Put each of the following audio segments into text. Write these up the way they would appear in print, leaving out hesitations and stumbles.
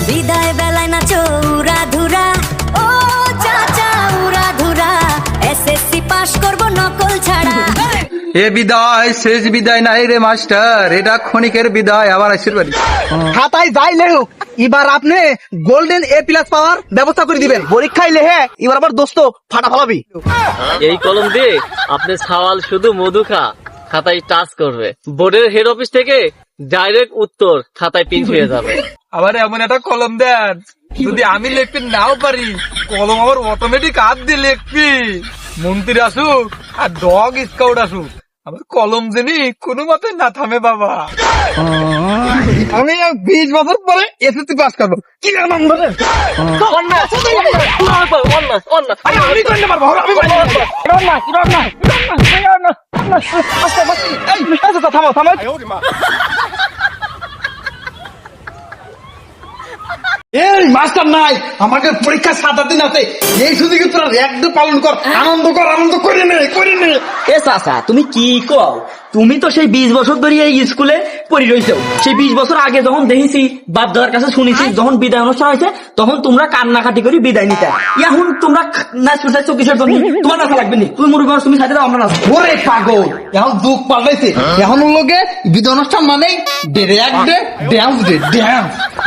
বিদায় বেলায় নাচো উড়া ধুরা, ও চাচা উড়া ধুরা, এসএসসি পাস করবো নকল ছাড়া। এ বিদায় শেষ বিদায় নাই রে মাস্টার, এটা ক্ষণিকের বিদায়, আবার আসির বাড়ি। খাতায় যাই লেখুক, এবার আপনি গোল্ডেন A+ পাওয়ার ব্যবস্থা করে দিবেন। পরীক্ষায় লেহে এবার আবার দোস্ত ফাটা ফালাবি। এই কলম দিয়ে আপনি সওয়াল শুধু মধু খাতায় টাচ করবে, বোর্ডের হেড অফিস থেকে ডাইরেক্ট উত্তর খাতায় প্রিন্ট হয়ে যাবে। আবার এমন একটা কলম দেন, যদি আমি লিখতে নাও পারি, কলম আবার অটোমেটিক হাত দিয়ে লিখবি। মন্ত্রী আসুক আর ডগ স্কাউট আসুক, আবার কলম যিনি কোনো মতে না থামে বাবা। আমি 20 বছর পরে এসএসসি পাস করবো, কি নাম বলে? আমি করতে পারবো, আমি থামো থামো। এই মাস্টার নাই, আমাকে পরীক্ষা 7 দিন আছে, এই সুযোগে তোরা একদম পালন কর, আনন্দ কর, আনন্দ করে নে করে নে। এ চাচা তুমি কি কও? তুমি তো সেই 20 বছর ধরে এই স্কুলে পড়ি রইছো। সেই 20 বছর আগে যখন দেখেছি, বাপ দাদার কাছে শুনেছি, যখন বিদায় অনুষ্ঠান হয়েছে তখন তোমরা কান্নাকাটি করে বিদায় নিতে। এখন তোমরা নাচ চাইছো কিসের জন্য? তোমার নাচা লাগবে নি, তুমি মুরুব্বি তুমি সাথে দাও, আমরা নাচ। ওরে পাগল, এখন যুগ পাল্টাইছে, এখন লোকে বিদায় অনুষ্ঠান মানে ড্যান্স,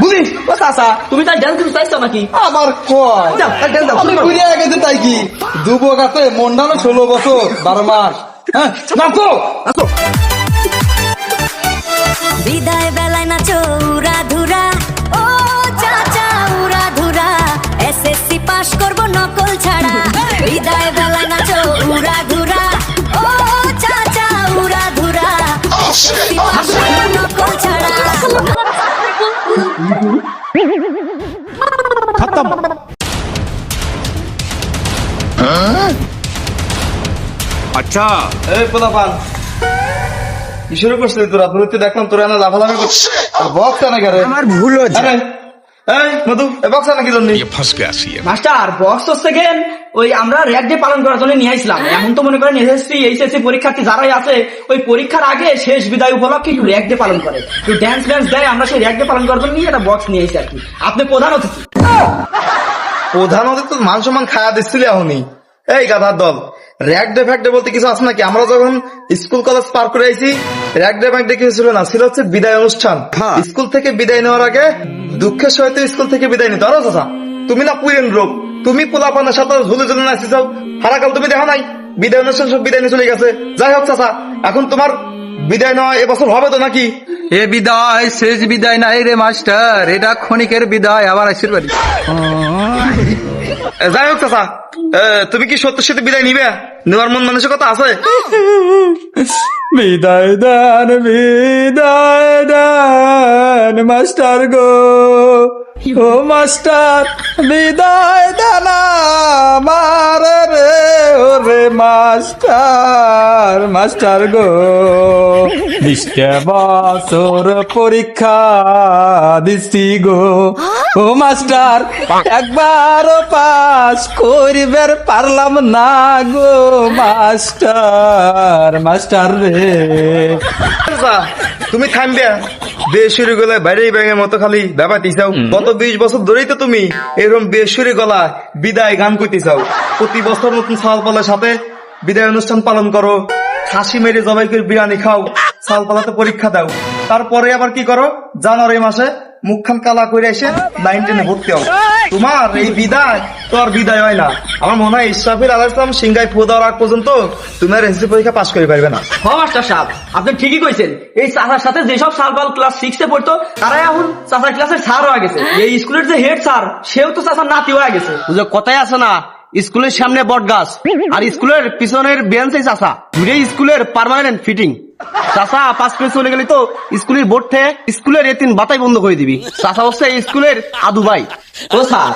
বুঝিস? ও চাচা তুমি তাই ড্যান্স করতে চাইছো নাকি? আবার কয় যাও, তাই dance দাও, আমি শুরু করো। বুঝে গেছে তাই কি যুবক আছে মন্ডানো 16 বছর 12 মাস। হ্যাঁ নাচো নাচো। বিদায় বেলায় নাচো উড়া ধুরা, ও চাচা উড়া ধুরা, এসএসসি পাস করবো নকল ছাড়া। বিদায় বেলায় নাচো উড়া ধুরা, ও চাচা উড়া ধুরা, এসএসসি পাস করবো নকল ছাড়া। अच्छा এই পোলাপান কি শুরু করছিস তোরা? তোর তো দেখলাম তোরা না লাফালাফি করছিস, বক্স না করে। আমার ভুল হয়েছে। এই মধু, এই বক্স না কি জন্য? ये फंस गया सी মাস্টার বক্স তো সেকেন্ড ওই আমরা র্যাক ডে পালন করার জন্য নিয়ে আসলাম। এখন তো মনে করেন এসএসসি এইচএসসি পরীক্ষার্থী যারাই আছে, ওই পরীক্ষার আগে শেষ বিদায় উপলক্ষে একটু র্যাক ডে পালন করে, একটু ড্যান্স দেয়। আমরা সেই র্যাক ডে পালন করার জন্য নিয়ে একটা বক্স নিয়ে এসেছি আর কি। আপনি প্রধান অতিথি। প্রধান অতিথি তো মান সম্মান খাওয়া দিচ্ছিল এখনই। এই গাধার দল, র্যাক ডে ফ্যাক ডে বলতে কিছু আছে নাকি? আমরা যখন স্কুল কলেজ পার করে আইছি, র্যাক ডে ফ্যাক ডে কিছু ছিল না, ছিল হচ্ছে বিদায় অনুষ্ঠান। স্কুল থেকে বিদায় নেওয়ার আগে দুঃখের সহিত স্কুল থেকে বিদায় নিতে পারো চাচা। তুমি না পুরেন রোগ, তুমি পোলাপানের সাথে ঝুলে ঝুলে নাচি চাও, সারাকাল তুমি দেখা নাই বিদায় অনুষ্ঠান সব বিদায় নিয়ে চলে গেছে। যাই হোক চাচা, এখন তোমার বিদায় নেওয়া এবছর হবে তো নাকি? এ বিদায় শেষ বিদায় নাই রে মাস্টার, এটা ক্ষণিকের বিদায়, আবার আসির বাড়ি। যাই হোক চাচা, তুমি কি সত্যের সাথে বিদায় নিবে? নেওয়ার মন মানসিকতা আছে? বিদায় দান মাস্টার গো, ও মাস্টার বিদায় দানা মারে রে, ওরে মাস্টার গো। 20 বছর পরীক্ষা দিছি গো, ও মাস্টার একবারও পাস করিবার পারলাম না গো, মাস্টার রে। চাচা, তুমি থামবে, বেসুরি গলায় বাইরে ব্যাঙের মতো খালি ব্যাপারটি চাও। গত 20 বছর ধরেই তো তুমি এরকম বেসুরি গলায় বিদায় গান করতে চাও। প্রতি বছর নতুন সালপালার সাথে বিদায় অনুষ্ঠান পালন করো, খাসি মেরে জবাই করে বিরিয়ানি খাও, সালপালাতে পরীক্ষা দাও, তারপরে আবার কি করো? জানুয়ারি মাসে মুখখান কালা করে এসে 9 10 ভর্তি হও। তোমার এই বিদায় তো আর বিদায় হয় না। আমার মনে হয় ইসরাফিল আলাইহিস সালাম সিংহায় ফু দেওয়ার আগ পর্যন্ত তুমি আর এসএসসি পরীক্ষা পাস করে পারবে না। হ্যাঁ মাস্টার সাহেব, আপনি ঠিকই কইছেন। এই চাচার সাথে যেসব সালপাল ক্লাস 6 এ পড়তো, তারাই এখন চাচার ক্লাসের স্যার হয়ে গেছে। এই স্কুলের যে হেড স্যার, সেও তো চাচার নাতি হয়ে গেছে। বুঝো কথাই আছে না, স্কুলের সামনে বট গাছ আর স্কুলের পিছনের বেঞ্চে চাষা, দুটাই স্কুলের পার্মানেন্ট ফিটিং। চাষা পাস করে চলে গেলে তো স্কুলের বোর্ড থেকে স্কুলের এতিন বাতাই বন্ধ করে দিবি। চাষা হচ্ছে স্কুলের আদু ভাই। ও স্যার,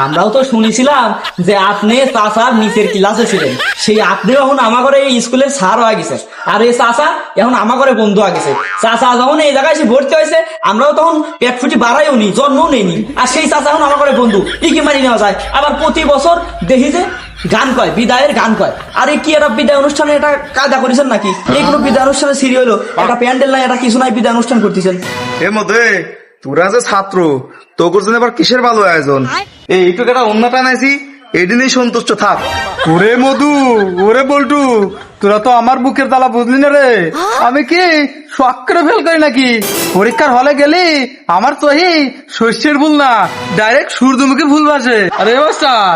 আমরাও তো শুনেছিলাম যে আপনি চাচার নিচের ক্লাসে ছিলেন, সেই আপনি এখন আমার ঘরে এই স্কুলের স্যার হয়ে গেছে, আর এই চাচা এখন আমার ঘরে বন্ধু হয়ে গেছে। চাচা যখন এই জায়গায় এসে ভর্তি হয়েছে, আমরাও তখন পেট ফুটি বাড়াইও নি, জন্মও নেইনি, আর সেই চাচা এখন আমার ঘরে বন্ধু, কি মারি নেওয়া যায়। আবার প্রতি বছর দেখি যে গান কয়, বিদায়ের গান কয়। আরে কি এটা বিদায় অনুষ্ঠানে এটা কায়দা করেছেন নাকি? এই কোনো বিদায় অনুষ্ঠানে সিরি হইলো, একটা প্যান্ডেল নাই, এটা কিছু নাই, বিদায় অনুষ্ঠান করতেছেন। এর মধ্যে তোরা যে ছাত্র তোর জন্য আবার কিসের ভালো আয়োজন এইটুকু একটা অন্যটা নাইছি এদিনই সন্তুষ্ট থাক। ওরে মধু, ওরে বল্টু, তোরা তো আমার বুকের জ্বালা বুঝলি না রে। আমি কি শখ করে ফেল করি নাকি? পরীক্ষার হলে গেলি আমার চহি শস্যের ভুল না, ডাইরেক্ট সূর্যমুখী ভুল ভাসে। আরে মাস্টার,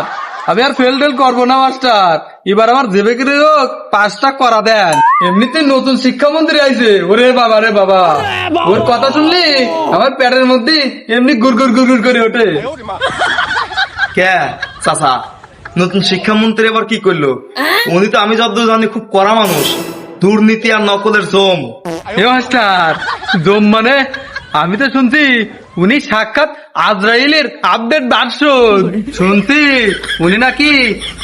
আমি আর ফেল টেল করবো না মাস্টার, এবার আমার দেবে কি হোক পাঁচটা করা দেন। এমনিতে নতুন শিক্ষামন্ত্রী আইছে, ওরে বাবা রে বাবা, ওর কথা শুনলি আমার পেটের মধ্যে এমনি গুড় গুড় গুড় গুড় করে ওঠে। কে চাচা, নতুন শিক্ষামন্ত্রী এবার কি করলো? উনি তো আমি যতদূর জানি খুব কড়া মানুষ, দুর্নীতি আর নকলের জম। এ মাস্টার, জম মানে? আমি তো শুনছি উনি সাক্ষাৎ আজরাইলের আপডেট ভার্সন। শুনছি উনি নাকি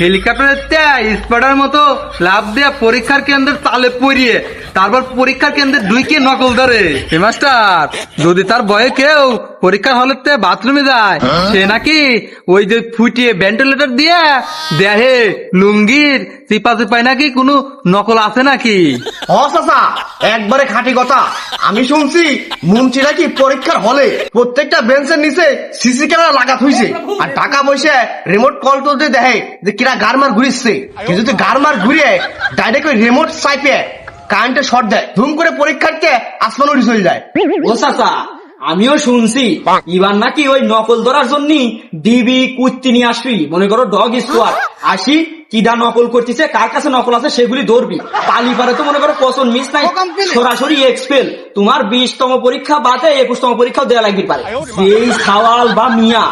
হেলিকপ্টারের স্পাইডার মতো লাভ দেয়া পরীক্ষার কেন্দ্রের তালে পড়িয়ে তারপর পরীক্ষার কেন্দ্রে ঢুকিয়ে নকল ধরে। এ মাস্টার, যদি তার ভয়ে কেউ পরীক্ষার হলের বাথরুমে যায়, সে নাকি ওই যে ফুটিয়ে ভেন্টিলেটর দিয়ে দেহে লুঙ্গির চিপা চিপায় নাকি কোনো নকল আছে নাকি? চাচা একবারে খাঁটি কথা। আমি শুনছি মন্ত্রী নাকি পরীক্ষার হলে প্রত্যেকটা বেঞ্চের নিচে সিসি ক্যামেরা লাগাত হইছে, আর টাকা পয়সা রিমোট কন্ট্রোল দিয়ে দেখে যে কিরা গারমার ঘুরিচ্ছে। কেউ যদি গারমার ঘুরিয়ে ডাইরেক্ট ওই রিমোট চাইপে কারেন্টে শর্ট দেয়, ধুম করে পরীক্ষার্থী আসমান উড়ি চলে যায়। ও চাচা, আমিও শুনছি এবার নাকি ওই নকল ধরার জন্য ডিবি কুত্তি নিয়ে আসবি, মনে করো ডগ স্কোয়াড আসি, কিডা নকল করতেছে, কার কাছে নকল আছে সেগুলি ধরবি। পালি পারে তো মনে করো পছন্দ মিস নাই, সরাসরি এক্সপেল। তোমার 20তম পরীক্ষা বাদে 21তম পরীক্ষাও দেওয়া লাগবে পারে। সেই সাওয়াল বা মিয়া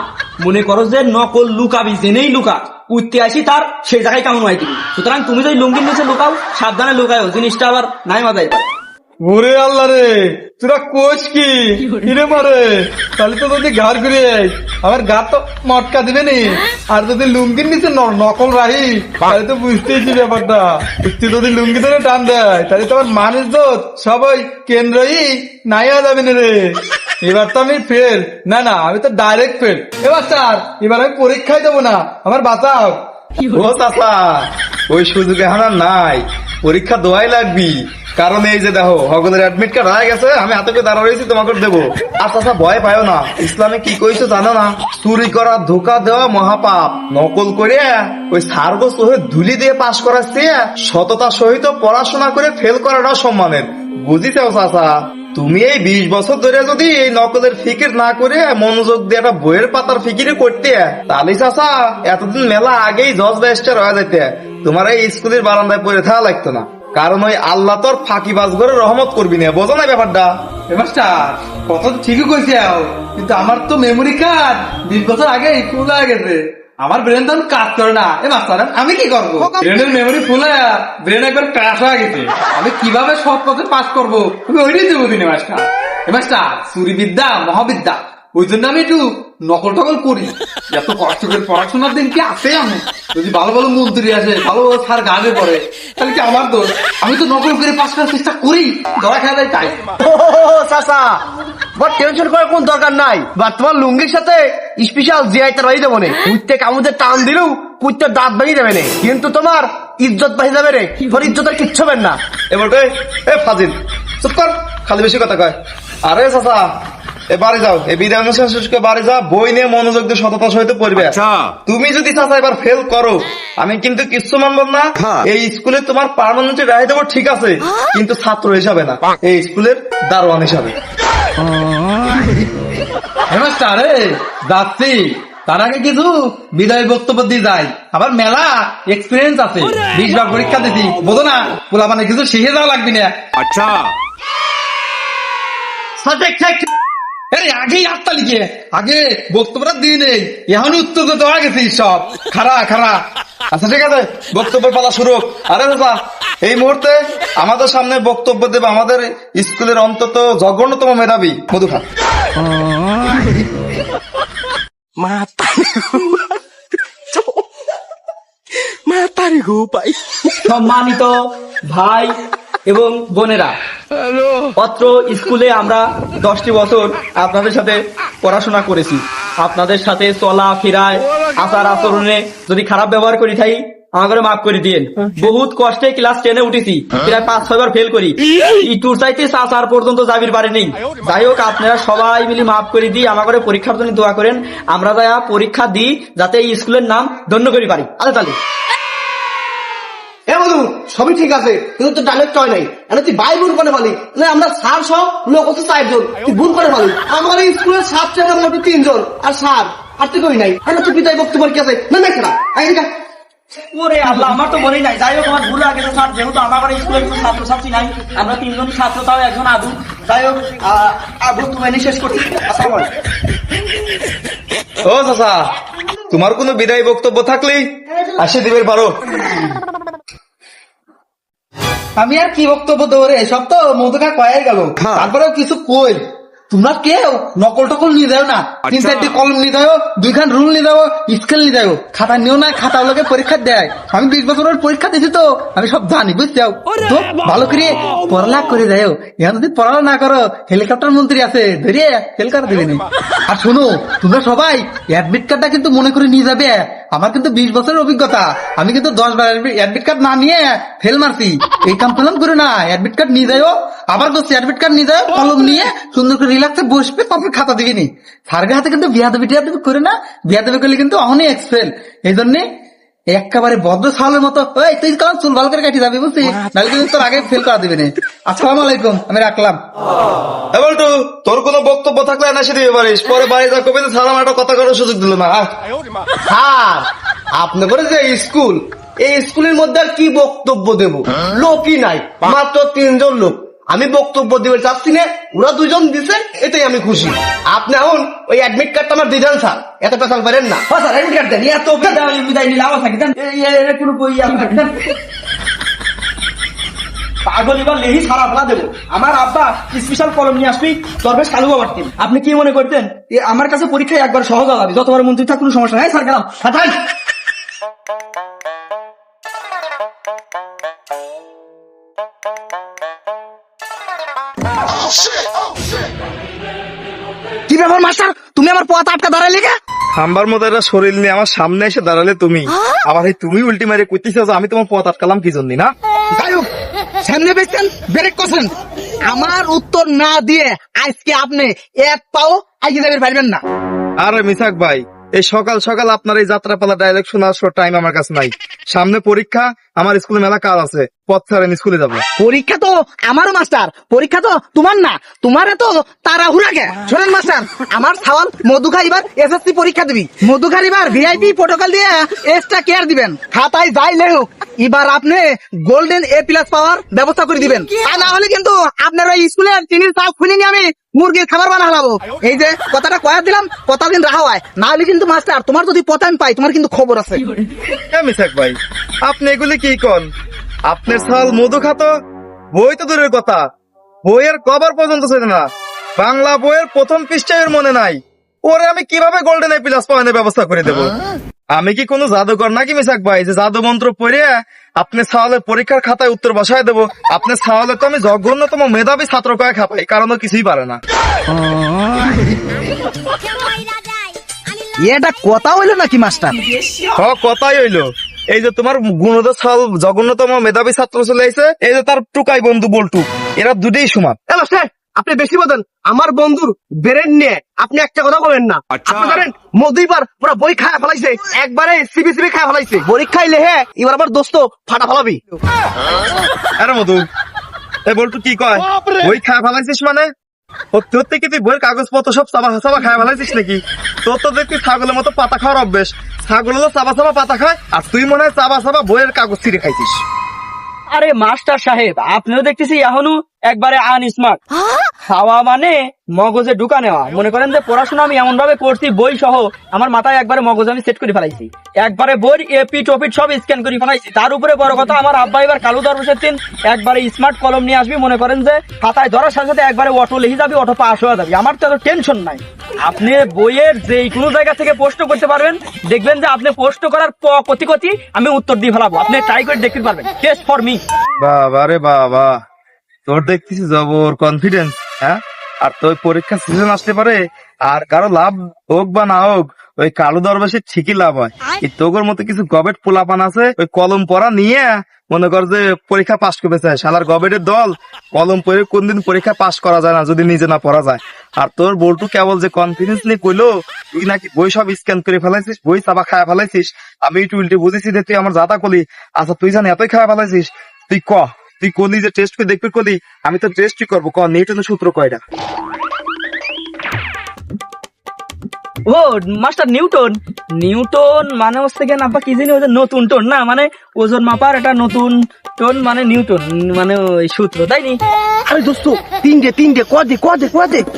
মনে করো যে নকল লুকাবি, জেনেই লুকা, উঠতে আসি তার সেই জায়গায় কেমন হয় দিবি। সুতরাং তুমি যদি লুঙ্গির নিচে লুকাও, সাবধানে লুকাও, জিনিসটা আবার নাই মাথায় পারে। ওরে আল্লাহ রে, তোরা কোচ কি কিরে মারে? তাহলে তো যদি ঘর ঘুরে আমার গা তো মটকা দিবে নি। আর যদি লুঙ্গির নিচে নকল রাহি, তাহলে তো বুঝতেইছি ব্যাপারটা। তুই যদি লুঙ্গি ধরে টান দেয়, তাহলে তো আমার মানুষ সবাই কেন্দ্রই নাই হয়ে যাবে না রে। এবার তো আমি ফেল, না না, আমি তো ডাইরেক্ট ফেল। এবার স্যার, এবার আমি পরীক্ষায় দেবো না, আমার বাঁচাও। ও চাচা, ওই সুযোগ এখন আর নাই, পরীক্ষা দেওয়াই লাগবি। কারণ এই যে দেখো হগলের অ্যাডমিট কার্ড হয়ে গেছে, আমি হাতে করে দাঁড়া রয়েছি, তোমাকে দেবো। আর চাচা ভয় পাও না, ইসলামে কি কইছো জানো না? চুরি করা, ধোকা দেওয়া মহাপাপ। নকল করে ওই সার্গ সহে ধুলি দিয়ে পাশ করাচ্ছে, সততা সহিত পড়াশোনা করে ফেল করাটাও সম্মানের। বুঝিছো চাচা? তুমি এই 20 বছর ধরে যদি এই নকলের ফিকির না করে মনোযোগ দিয়ে একটা বইয়ের পাতার ফিকিরে করতে, তাহলে চাচা এতদিন মেলা আগেই জজ ব্যারিস্টার হয়ে যেতে, তোমার এই স্কুলের বারান্দায় পড়ে থাকা লাগতো না। কারণ ওই আল্লাহ তোর ফাঁকিবাজ করে রহমত করবি না, বোঝো না ব্যাপারটা? মাস্টার, কথা তো ঠিকই কইছে, কিন্তু আমার তো মেমোরি কার্ড 20 বছর আগে ফুল হয়ে গেছে, আমার ব্রেন তখন কাজ করে না। এ মাস্টার, আমি কি করবো? ব্রেনের মেমোরি ফুল হয়ে ব্রেন একবার ক্র্যাশ হয়ে গেছে, আমি কিভাবে সব পথে পাস করবো তুমি ওইটাই দেবো দিনে মাস্টার। এ মাস্টার, চুরি বিদ্যা মহাবিদ্যা, ওই জন্য আমি একটু নকল টকল করি। এত কষ্ট করে পড়াশোনার দিন কি আছে? আমি যদি ভালো ভালো মন্ত্রী আসে, ভালো ভালো স্যার গানে পড়ে, তাহলে কি আমার দোষ? আমি তো নকল করে পাস করার চেষ্টা করি, ধরা খেলা যায় তাই। চাচা তোমার টেনশন করার কোন দরকার নাই, বা তোমার লুঙ্গির সাথে স্পেশাল জিআইটা রয়ে দেবো না। কুত্তে কামুদের টান দিলেও কুত্তের দাঁত ভেঙে যাবে না, কিন্তু তোমার ইজ্জত বাড়ি যাবে রে। তোর ইজ্জতের কিচ্ছু হবে না। এবার এ ফাজিল, চুপ কর, খালি বেশি কথা কয়। আরে চাচা, এ বাড়ি যাও, এই বিদায় অনুষ্ঠান শেষ করে বাড়ি যাও, বই নিয়ে মনোযোগ দিয়ে সততা সহিত পড়বে। তুমি যদি চাচা এবার ফেল করো, আমি কিন্তু কিচ্ছু মানব না। এই স্কুলে তোমার পার্মানেন্ট রায় দেবো ঠিক আছে, কিন্তু ছাত্র হিসাবে না, এই স্কুলের দারোয়ান হিসাবে। মাস্টার যাচ্ছি, তার আগে কিছু বিদায় বক্তব্য দিয়ে যাই। আবার মেলা এক্সপিরিয়েন্স আছে, 20 বার পরীক্ষা দিছি, বোঝো না? পোলা মানে কিছু শিখে যাওয়া লাগবে না। আচ্ছা আগেই আটটা লিখে আগে বক্তব্যটা দিয়ে নেই, এখন উত্তর তো দেওয়া গেছে সব। খারা খারা, আচ্ছা ঠিক আছে, বক্তব্যের পালা শুরু হোক। আরে চাচা, এই মুহূর্তে আমাদের সামনে বক্তব্য দেবে আমাদের স্কুলের অন্তত জঘন্যতম মেধাবী মধুখা। সম্মানিত ভাই এবং বোনেরা, অত্র স্কুলে আমরা 10টি বছর আপনাদের সাথে পড়াশোনা করেছি। আপনাদের সাথে চলা ফেরায়, আচার আচরণে যদি খারাপ ব্যবহার করি থাকি, আমাকে মাফ করে দিন। বহুত কষ্টে ক্লাস 10-এ উঠেছি, প্রায় 5-6 বার ফেল করি। ইটুর চাইতে চাচার পর্যন্ত যাবির পারে নেই। যাই হোক, আপনারা সবাই মিলে মাফ করে দিই, আমাকে পরীক্ষার জন্য দোয়া করেন। আমরা যা পরীক্ষা দিই যাতে এই স্কুলের নাম ধন্য করি পারি। আরে তাহলে এ বন্ধু, সবই ঠিক আছে, কিন্তু তো ডাইলেক্ট হয় নাই। মানে তুই ভাই বোন করে বলি, আমরা স্যার সব লোক হচ্ছে 4 জন, তুই ভুল করে বলি। আমার এই স্কুলের ছাত্র মোট 3 জন, আর স্যার আর তুই কই নাই। তুই পিতাই বক্তব্য কি আছে না না ওরে আল্লাহ, আমার তো মনেই নাই। যাই হোক, আমার ভুল আগে স্যার, যেহেতু আমার স্কুলের কোনো ছাত্রছাত্রী নাই, আমরা 3 জন ছাত্র, তাও একজন আবু। যাই হোক, আবু তুমি এনে শেষ করছি। আসসালামু আলাইকুম। ও চাচা, তোমার কোনো বিদায় বক্তব্য থাকলে আসে দিবে পারো। আমি আর কি বক্তব্য দেবো রে, সব তো মধুকা কয়ে গেল। তারপরেও কিছু কই, তোমরা কেউ নকল টকল নিয়ে যাও না। 3-4টি কলম নিয়ে যাও, 2খান রুল নিয়ে যাও, স্কেল নিয়ে যাও। খাতা নিও না, খাতা লোকে পরীক্ষা দেয়। আমি 20 বছরের পরীক্ষা দিয়েছি তো আমি সব জানি, বুঝছো? তো ভালো করে পড়ালেখা করে যাও। এখন যদি পড়ালেখা না করো, হেলিকপ্টার মন্ত্রী আছে, ধরিয়ে ফেল করে দেবে না। আর শোনো, তোমরা সবাই অ্যাডমিট কার্ডটা কিন্তু মনে করে নিয়ে যাবে। আমার কিন্তু 20 বছরের অভিজ্ঞতা, আমি কিন্তু 10 বার অ্যাডমিট কার্ড না নিয়ে ফেল মারছি। এই কাম ফেলাম করে না, অ্যাডমিট কার্ড নিয়ে যাও। আবার বলছি অ্যাডমিট কার্ড নিয়ে যাও, কলম নিয়ে সুন্দর করে রিল্যাক্সে বসবে, তারপর খাতা দিবিনি। স্যারের হাতে কিন্তু বিয়াদবি টিয়াদবি করে না, বিয়াদবি করলে কিন্তু অনেক এক্সপেল। এই জন্য একেবারে বদ্ধ সালের মতো ওই তুই কারণ চুল ভালো করে কাটি যাবি, বুঝছিস? নাহলে কিন্তু তোর আগে ফেল করা দিবি না। আসসালামু আলাইকুম, আমি রাখলাম। বলটু, তোর কোনো বক্তব্য থাকলে এসে দিতে পারিস, পরে বাড়ি যা কবি সালাম একটা কথা করার সুযোগ দিল না। স্যার, আপনি করে যে স্কুল, এই স্কুলের মধ্যে আর কি বক্তব্য দেব? লোকই নাই, মাত্র 3 জন লোক। আমি বক্তব্য দিতে চাচ্ছি না, ওরা 2 জন দিছে, এটাই আমি খুশি। আপনি এখন ওই অ্যাডমিট কার্ডটা আমার দিয়ে দেন স্যার, এত পেশাল পারেন না। স্যার, অ্যাডমিট কার্ড দেন, এত বিদায় নিলে আমার থাকে দেন। কোনো বই পাগল এবার লেহি সারা ফেলা দেবো। আমার আব্বা স্পেশাল কলম নিয়ে আসবি, দরবেশ কালু বাবার টিম। আপনি কি মনে করতেন আমার কাছে পরীক্ষায় একবার সহজ হবে? যতবার মন্ত্রী থাক কোনো সমস্যা নাই। স্যার গেলাম। কি ব্যাপার মাস্টার, তুমি আমার পথ আটকা দাঁড়াইলে কে? খাম্বার মতো একটা শরীর নিয়ে আমার সামনে এসে দাঁড়ালে তুমি, আবার এই তুমি উল্টি মারে কইতেছো যে আমি তোমার পথ আটকালাম কি জন্য না? যাই হোক, সামনে বেসছেন, ব্রেক করছেন। আমার উত্তর না দিয়ে আজকে আপনি এক পাও আগে যাবে পারবেন না। আরে মিসাক ভাই, এই সকাল সকাল আপনার এই যাত্রাপালা ডায়লগ শোনার টাইম আমার কাছে নাই। সামনে পরীক্ষা, আমার স্কুলে মেলা কাজ আছে, পথ ছাড়েন স্কুলে যাবো। পরীক্ষা তো আমারও মাস্টার, পরীক্ষা তো তোমার না, তোমার এত তাড়াহুড়া কে? শোনেন মাস্টার, আমার সাওয়াল মধুখা এবার এসএসসি পরীক্ষা দিবি। মধুখার এবার ভিআইপি প্রোটোকল দিয়ে এক্সট্রা কেয়ার দিবেন। খাতায় যাই লেখুক, এবার আপনি গোল্ডেন A+ পাওয়ার ব্যবস্থা করে দিবেন। তা না হলে কিন্তু আপনার ওই স্কুলের চিনির চাপ খুলে নিয়ে আমি মুরগির খাবার বানা হলাবো। এই যে কথাটা কয়া দিলাম, কথা দিন রাহা হয়, না হলে কিন্তু মাস্টার তোমার যদি পতান পাই, তোমার কিন্তু খবর আছে। মিসাক ভাই, আপনি এগুলি কি কন? আপনার সাল মধু খাতো, বই তো দূরের কথা, বইয়ের কভার পর্যন্ত ছিল না। বাংলা বইয়ের প্রথম পৃষ্ঠায় এর মনে নাই। ওরে আমি কিভাবে গোল্ডেন A+ পাওয়ানোর ব্যবস্থা করে দেব? আমি কি কোনো জাদুকর নাকি মিসাক ভাই যে জাদু মন্ত্র পড়ে আপনি সাওয়ালের পরীক্ষার খাতায় উত্তর বসায় দেবো? আপনি সাওয়ালে তো আমি জঘন্যতম মেধাবী ছাত্র কয়ে খাপাই, কারণ ও কিছুই পারে না। এটা কথা হইলো নাকি মাস্টার? কথাই হইলো। এই যে তোমার গুণদা সাল জঘন্যতম মেধাবী ছাত্র চলে আইছে, এই যে তার টুকাই বন্ধু বল্টু, এরা দুটোই সমান। হ্যালো স্যার, আপনি বেশি বলেন। আমার বন্ধুর ব্রেন নিয়ে আপনি একটা কথা বলেন না। আপনি জানেন মধুইবার পুরো বই খায় ফেলাইছে, একবারে সিবি খায় ফেলাইছে। পরীক্ষায় লেহে এবার আবার দোস্ত ফাটা ফেলাবি। আরে মধু, এই বল্টু কি কয়? বই খায় ফেলাইছিস মানে? সত্যি সত্যি কি তুই বইয়ের কাগজপত্র সব চাবা চাবা খায় ফেলাইছিস নাকি? তোর তো দেখবি ছাগলের মতো পাতা খাওয়ার অভ্যেস। ছাগল হলো চাবা চাবা পাতা খায়, আর তুই মনে হয় চাবা চাবা বইয়ের কাগজ ছিঁড়ে খাইছিস। আরে মাস্টার সাহেব, আপনিও দেখতেছি এখনো একবারে আনস্মার্ট। খাওয়া মানে মগজে ঢুকা নেওয়া। মনে করেন যে পড়াশোনা আমি এমন ভাবে করছি, বই সহ আমার মাথায় একবারে মগজ আমি সেট করে ফেলাইছি, একবারে বই এপিট ওপিট সব স্ক্যান করে ফেলাইছি। তার উপরে বড় কথা, আমার আব্বা এবার কালু দরবেশের দিন একবারে স্মার্ট কলম নিয়ে আসবি। মনে করেন যে খাতায় ধরার সাথে সাথে একবারে অটো লিখে যাবি, অটো পাস হয়ে যাবি। আমার তো এত টেনশন নাই। আপনি বইয়ের যে কোনো জায়গা থেকে প্রশ্ন করতে পারবেন, দেখবেন যে আপনি প্রশ্ন করার কতি কতি আমি উত্তর দিয়ে ফেলাবো। আপনি ট্রাই করে দেখতে পারবেন। Test for me. বাবা রে বাবা, তোর দেখতেছি জবর কনফিডেন্স। হ্যাঁ, আর তোর পরীক্ষা সিজন আসতে পারে, আর কারো লাভ হোক বা না হোক, ওই কালো দরবেশের ঠিকই লাভ হয়। এই তোগর মতো কিছু গবেট পোলাপান আছে, ওই কলম পড়া নিয়ে মনে কর যে পরীক্ষা পাশ করতে চায়। শালার গবেটের দল, কলম পড়ে কোনদিন পরীক্ষা পাশ করা যায় না যদি নিজে না পড়া যায়। আর তোর বল্টু কেবল যে কনফিডেন্স নিয়ে কইলো তুই নাকি বই সব স্ক্যান করে ফেলাইছিস, বই চাপা খায়া ফেলাইছিস, আমি একটু উল্টে বুঝেছি যে তুই আমার জাতা কলি। আচ্ছা তুই জানি এতই খাওয়া ফেলাইছিস, তুই কলি যে টেস্ট করে দেখবি কলি, আমি তো টেস্টই করবো। নিউটনের সূত্র কয়টা? ও মাস্টার নিউটন, নিউটন মানে হচ্ছে কেন আব্বা কি জানি, নতুন টোন না, মানে ওজন মাপার একটা নতুন টোন, মানে নিউটন মানে ওই সূত্র, তাই নি? আরে দোস্ত তিনটে কদে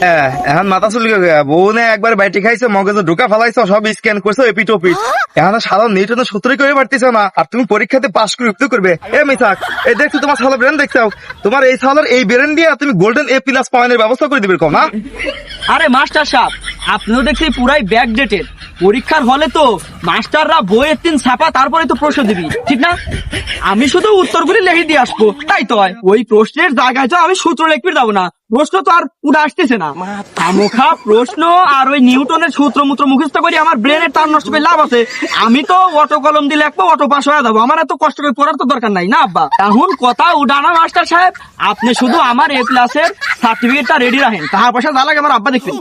হ্যাঁ, এখন মাথা চুল বউনে একবার বাইটে খাইছে, মগজে ঢুকা ফেলাইছো, সব স্ক্যান করছো এপিট ওপিট। এখন সাধারণ নিউটনের সূত্রই করে পারতেছ না, আর তুমি পরীক্ষাতে পাশ করে উঠতে করবে। এ মিসাক, এই দেখছো তোমার সালের ব্রেন দেখছো, তোমার এই সালের এই ব্রেন দিয়ে তুমি গোল্ডেন A+ পয়েন্টের ব্যবস্থা করে দিবে কম না? আরে মাস্টার সাহেব, আপনিও দেখছি পুরাই ব্যাকডেটেড। পরীক্ষার হলে তো মাস্টাররা বইয়ের 3 ছাপা, তারপরে তো প্রশ্ন দিবি, ঠিক না? আমি শুধু উত্তরগুলি লিখে দিয়ে আসবো, তাই তো হয়। ওই প্রশ্নের জায়গায় তো আমি সূত্র লিখতে যাবো না, প্রশ্ন তো আর উঠে আসতেছে না। আমোখা প্রশ্ন আর ওই নিউটনের সূত্র মূত্র মুখস্থ করি আমার ব্রেনের তার নষ্ট করে লাভ আছে? আমি তো অটো কলম দিয়ে লিখবো, অটো পাস হয়ে যাবো, আমার এত কষ্ট করে পড়ার তো দরকার নাই না আব্বা। এখন কথা উঠানা মাস্টার সাহেব, আপনি শুধু আমার A+ সার্টিফিকেটটা রেডি রাখেন, টাকা পয়সা যা লাগে আমার আব্বা দেখবেন।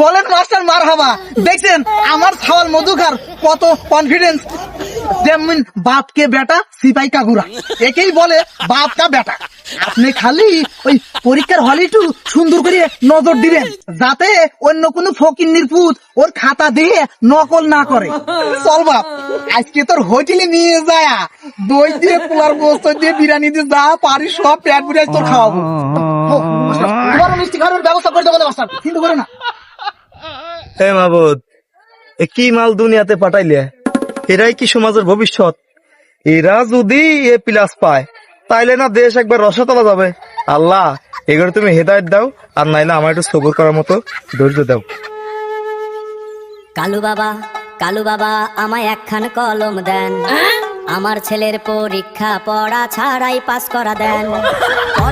বলেন মাস্টার মারহাবা। দেখছেন আমার ছাওয়াল মধুকার কত কনফিডেন্স, যেমন বাপ কে বেটা সিপাই কা গুড়া, একেই বলে বাপ কা বেটা। আপনি খালি ওই পরীক্ষার হলে একটু সুন্দর করে নজর দিবেন, যাতে অন্য কোনো ফকির নির্পুত ওর খাতা দিয়ে নকল না করে। চল বাপ, আজকে তোর হোটেলে নিয়ে যায় দই দিয়ে, পোলার গোস্ত দিয়ে, বিরিয়ানি দিয়ে, যা পারি সব পেট বুড়াই তোর খাওয়াবো। তোমার মিষ্টি খাওয়ার ব্যবস্থা করে দেবো মাস্টার, কিন্তু করে না। হে মাবুদ, এ কি মাল দুনিয়াতে পাঠাইলে? এরাই কি সমাজের ভবিষ্যৎ? এরা যদি A+ পায় তাইলে না দেশ একবার রসাতলা যাবে। আল্লাহ, এগুলো তুমি হেদায়েত দাও, আর নাইলে আমার একটু সবর করার মতো ধৈর্য দাও। কালু বাবা আমায় একখান কলম দেন, আমার ছেলের পরীক্ষা পড়া ছাড়াই পাস করা দেন।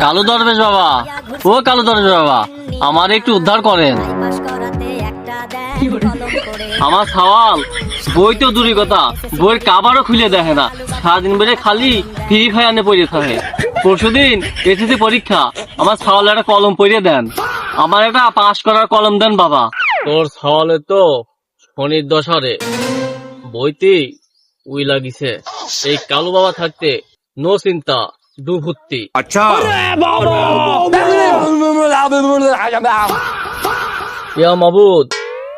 কালো দরবেশ বাবা, ও কালো দরবেশ বাবা, আমার একটু উদ্ধার করেন। পাস করাতে একটা দেন কলম করে। আমার সওয়াল বই তো দূরই কথা, বইয়ের কাবারও খুলে দেখে না, সারাদিন বেড়ে খালি ফ্রি ফায়ারে পড়ে থাকে। পরশুদিন SSC পরীক্ষা, আমার সওয়ালে একটা কলম পড়িয়ে দেন, আমার একটা পাস করার কলম দেন বাবা। তোর সওয়ালে তো শনির দশারে বইতে উই লাগিছে, এই কালু বাবা থাকতে নো চিন্তা ডু ভর্তি। আচ্ছা ইয়া মাবুদ,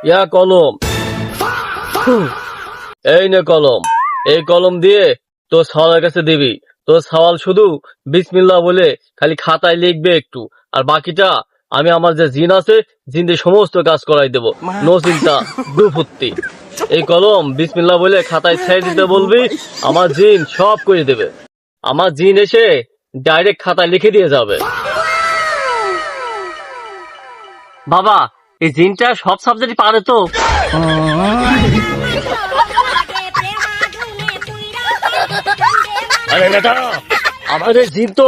ইয়া কলম, এই নে কলম, এই কলম দিয়ে তোর সওয়ালের কাছে দিবি। তোর সওয়াল শুধু বিসমিল্লাহ বলে খালি খাতায় লিখবে একটু, আর বাকিটা আমি আমার যে জিন আছে, জিন দিয়ে সমস্ত কাজ করাই দেবো, নো চিন্তা ডু ভর্তি। এই কলম বিসমিল্লাহ বলে খাতায় ছেড়ে দিতে বলবি, আমার জিন সব করে দেবে। আমার জিন এসে ডাইরেক্ট খাতায় লিখে দিয়ে যাবে। বাবা, এই জিনটা সব সাবজেক্ট পারে তো? আরে বেটা, আমাদের জিন তো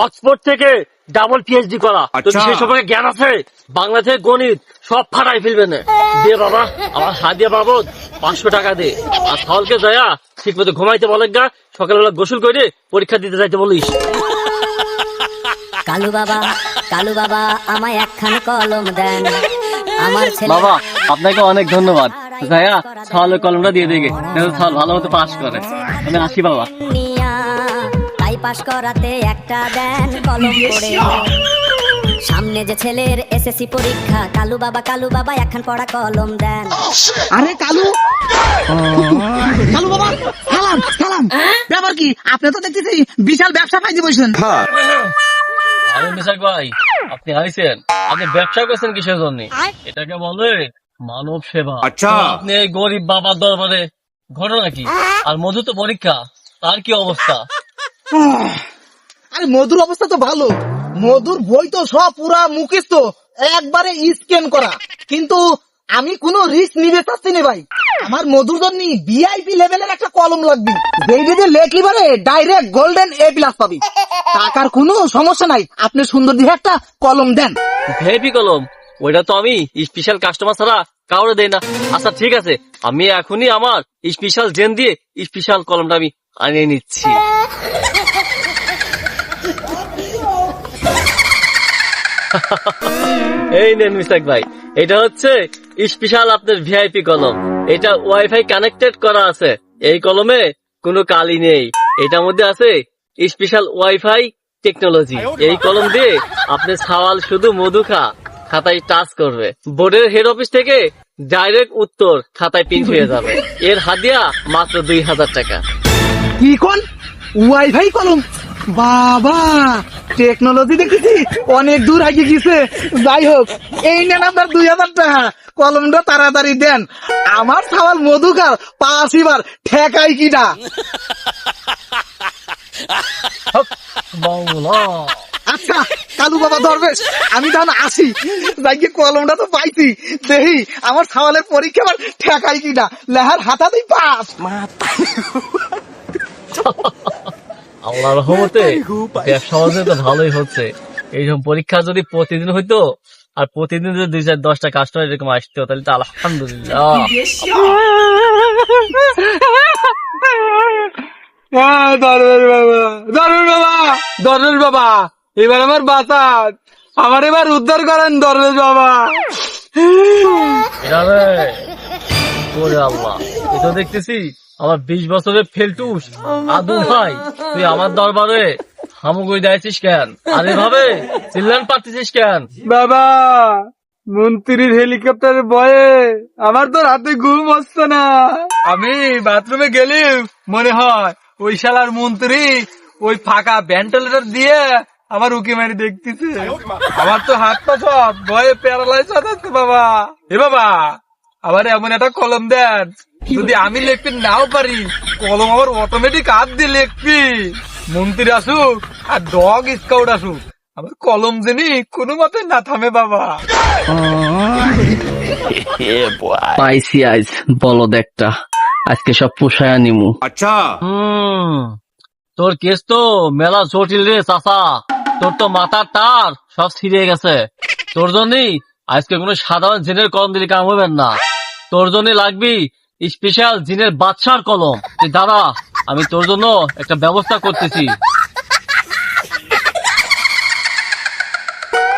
অক্সফোর্ড থেকে ডাবল PhD করা, তো সে সম্পর্কে জ্ঞান আছে। বাংলাদেশের গণিত সব ফাটাই ফেলবে না। দে বাবা, আমার হাদিয়া বাবদ 500 টাকা দে, আর সকালকে যায়া ঠিক মতো ঘুমাইতে বলে গা, সকালবেলা গোসল করে পরীক্ষা দিতে যাইতে বলিস। কালু বাবা আমায় একখান কলম দেন, আমার ছেলে। বাবা, আপনাকে অনেক ধন্যবাদ। যায়া সকালের কলমটা দিয়ে দেখে সকাল ভালো মতো পাস করে। আমি আসি বাবা। তাই পাস করাতে একটা দেন কলম করে। সামনে যে ছেলের SSC পরীক্ষা, কালু বাবা একখান পড়া কলম দেন। আরে কালু বাবা, সালাম। ব্যাপার কি? আপনি তো দেখতেছি বিশাল ব্যবসা পাইতে বসেন। আরে মিসাক ভাই, আপনি আইছেন, আপনি ব্যবসা করছেন কিসের জন্য? এটাকে বলে মানব সেবা। আচ্ছা, আপনি এই গরিব বাবার দরবারে ঘটনা কি? আর মধু তো পরীক্ষা, তার কি অবস্থা? আরে মধুর অবস্থা তো ভালো, মধুর বই তো সব পুরা মুখস্থ, একবারে স্ক্যান করা। কিন্তু আমি কোনো রিস্ক নিতে চাচ্ছি না ভাই, আমার মধুর জন্য VIP লেভেলের একটা কলম লাগবে, যেই লেখলি পারে ডাইরেক্ট গোল্ডেন A+ পাবি। টাকার কোনো সমস্যা নাই, আপনি সুন্দর দিয়ে একটা কলম দেন। ভিআইপি কলম? ওইটা তো আমি স্পেশাল কাস্টমার ছাড়া কাউরে দেই না। আচ্ছা ঠিক আছে, আমি এখনই আমার স্পেশাল জেন দিয়ে স্পেশাল কলমটা আমি আনিয়ে নিচ্ছি। এই নেন মিস্টাক ভাই, এটা হচ্ছে স্পেশাল আপনার ভিআইপি কলম। এটা ওয়াইফাই কানেক্টেড করা আছে। এই কলমে কোনো কালি নেই, এটার মধ্যে আছে স্পেশাল ওয়াইফাই টেকনোলজি। এই কলম দিয়ে আপনি সওয়াল শুধু মধুখা খাতায় টাচ করবে, বোর্ডের হেড অফিস থেকে ডাইরেক্ট উত্তর খাতায় প্রিন্ট হয়ে যাবে। এর হাদিয়া মাত্র 2000 টাকা। কি কোন ওয়াইফাই কলম? বাবা, টেকনোলজি দেখেছি অনেক দূর আগে গেছে। যাই হোক, এই নেন আপনার 2000 টাকা। কলমটা তাড়াতাড়ি দেন, আমার সওয়াল মধুকার 5 বার ঠেকাই কিনা। আচ্ছা কালু বাবা দরবেশ, আমি তখন আসি। যাই গিয়ে কলমটা তো পাইছি, দেখি আমার সওয়ালের পরীক্ষা আবার ঠেকাই কিনা। লেহার হাতাতেই পাস। আল্লাহর রহমতে ব্যবসা বাণিজ্য তো ভালোই হচ্ছে। এইরকম পরীক্ষা যদি প্রতিদিন হইতো, আর প্রতিদিন যদি 2-10টা কাস্টমার এরকম আসতো, তাহলে তো আলহামদুলিল্লাহ। দরবেশ বাবা, দরবেশ বাবা, দরবেশ বাবা, এবার আমার বাঁচান, আমার এবার উদ্ধার করেন দরবেশ বাবা। এরারে, ওরে আল্লাহ, এটা দেখতেছি আমার 20 বছরের ফেলটুস আদু ভাই, তুই আমার দরবারে হামুগুই দিয়েছিস কেন? আর এভাবে চিল্লান পারতেছিস কেন? বাবা, মন্ত্রীর হেলিকপ্টারের ভয়ে আমার তো রাতে ঘুম হচ্ছে না। আমি বাথরুমে গেলে মনে হয় ওই শালার মন্ত্রী ওই ফাঁকা ভেন্টিলেটর দিয়ে আমার উকি মারি দেখতেছে। আমার তো হাত পা সব ভয়ে প্যারালাইজ হয়ে যাচ্ছে বাবা। এ বাবা, আবার এমন একটা কলম দেন, যদি আমি লিখতে নাও পারি, কলম আবার অটোমেটিক হাত দিয়ে লিখবি। মন্ত্রী আসুক আর ডগ স্কাউট আসুক, আমার কলম যিনি কোনো মতে না থামে বাবা। পাইছি আজ বলদ একটা, আজকে সব পোষায়া নিমু। আচ্ছা, তোর কেস তো মেলা জটিল রে চাচা, তোর তো মাথার তার সব ছিঁড়ে গেছে। তোর জন্যই আজকে কোনো সাধারণ জিনের কলম দিলে কাম হবে না, তোর জন্য লাগবি স্পেশাল জিনের বাদশার কলম। তুই দাঁড়া, আমি তোর জন্য একটা ব্যবস্থা করতেছি।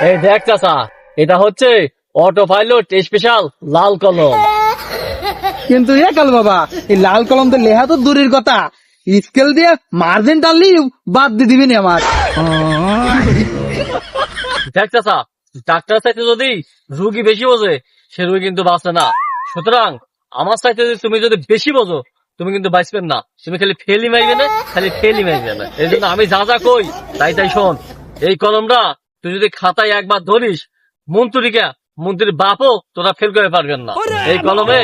এই দেখ চাচা, এটা হচ্ছে অটো পাইলট স্পেশাল লাল কলম। কিন্তু এ কাল বাবা, এই লাল কলম তো লেহা তো দূরের কথা, স্কেল দিয়ে মার্জিন টানলেই বাদ দিয়ে দিবি না আমার। দেখ চাচা, ডাক্তার চাইতে যদি রুগী বেশি বোঝে, সে রুগী কিন্তু বাঁচে না। সুতরাং আমার চাইতে তুমি যদি বেশি বোঝো, তুমি কিন্তু বাঁচবেন না। তুমি খালি ফেলি মারবে না, খালি ফেলি মারবে না। এই জন্য আমি যা যা কই তাই তাই শোন। এই কলমটা তুই যদি খাতায় একবার ধরিস, মন্ত্রীর বাপও তোরা ফেল করে পারবেন না। এই কলমে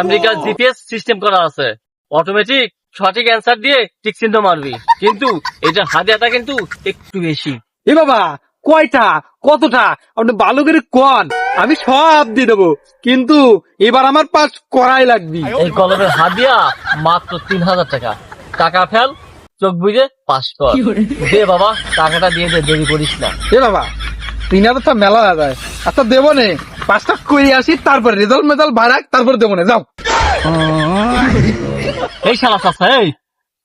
আমেরিকার জিপিএস সিস্টেম করা আছে, অটোমেটিক সঠিক অ্যান্সার দিয়ে টিক চিহ্ন মারবি। কিন্তু এটা হাদিয়াটা কিন্তু একটু বেশি। এ বাবা, কয়টা কতটা আপনি ভালো করে কন, আমি সব দিয়ে দেবো, কিন্তু এবার আমার পাস করাই লাগবে। এই কলমের হাদিয়া মাত্র 3000 টাকা। টাকা ফেল, চোখ বুঝে পাস কর। দে বাবা, টাকাটা দিয়ে দে, দেরি করিস না। এ বাবা, 3000 মেলা যায়। আচ্ছা দেবো নে, 5টা করে আসি, তারপর রেজাল্ট মেজাল্ট বাড়াক, তারপর দেবো না, যাও। এই শালা চাচা, এই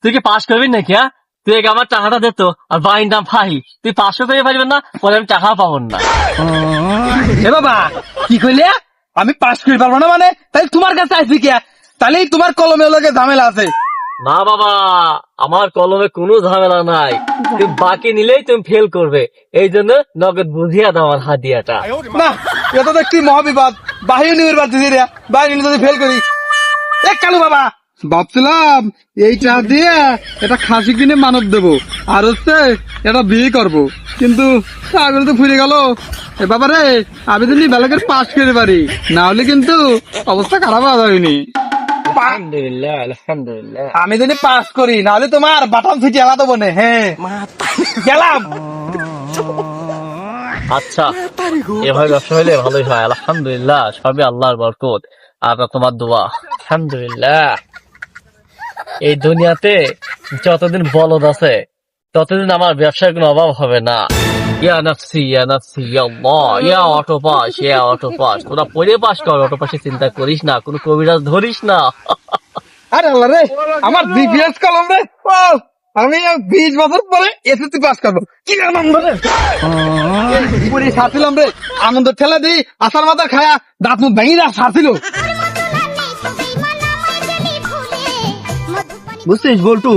তুই কি পাস করবি নাকি? হ্যাঁ, তুই আমার টাকাটা দে তো, আর বাইন দাম ফাই। তুই 500 করে পারবেন না, পরে আমি টাকা পাবো না। এ বাবা, কি কইলে? আমি পাস করে পারবো না মানে? তাই তোমার কাছে আসবি কে? তাহলে তোমার কলমে লোকে ঝামেলা আছে। না বাবা, আমার কলমে কোনো ঝামেলা নাই। তুই বাকি নিলেই তুমি ফেল করবে, এই জন্য নগদ বুঝিয়া দাও আমার হাদিয়াটা। না, এটা তো একটি মহাবিপদ। বাহির নিবের বাদ দিদি রে, বাহির নিলে যদি ফেল করি। এক কালু বাবা, ভাবছিলাম এইটা দিয়ে এটা খাসি কিনে মানব দেবো, আর হচ্ছে এটা বিয়ে করবো, কিন্তু আগুন তো ফুরে গেল। এ বাবা রে, আমি যদি বেলাকের পাস করে পারি, না হলে কিন্তু অবস্থা খারাপ হয়নি। আলহামদুলিল্লাহ, আলহামদুলিল্লাহ। আমি যদি পাস করি, না হলে তোমার বাটাম ফিটি আলা দেবো না। হ্যাঁ, গেলাম। আচ্ছা, এভাবে ব্যবসা হইলে ভালোই হয়। আলহামদুলিল্লাহ, সবই আল্লাহর বরকত আর তোমার দোয়া। আলহামদুলিল্লাহ। এই দুনিয়াতে যতদিন বলদ আছে, ততদিন আমার ব্যবসার কোনো অভাব হবে না। ইয়া নাফসি ইয়া আল্লাহ ইয়া অটো পাস তোরা পড়ে পাস কর, অটো পাসে চিন্তা করিস না, কোনো কবিরাজ ধরিস না। আরে আল্লাহ রে, আমার বিপিএস কলম রে, ও আমি 20 বছর পরে এসএসসি পাস করবো, কি আনন্দ রে। পুরি সাথিলাম রে, আনন্দ ঠেলা দিই আসার মাথা খায়া দাঁত মুখ ভেঙে যা সাথিল। বুঝছিস বল্টু,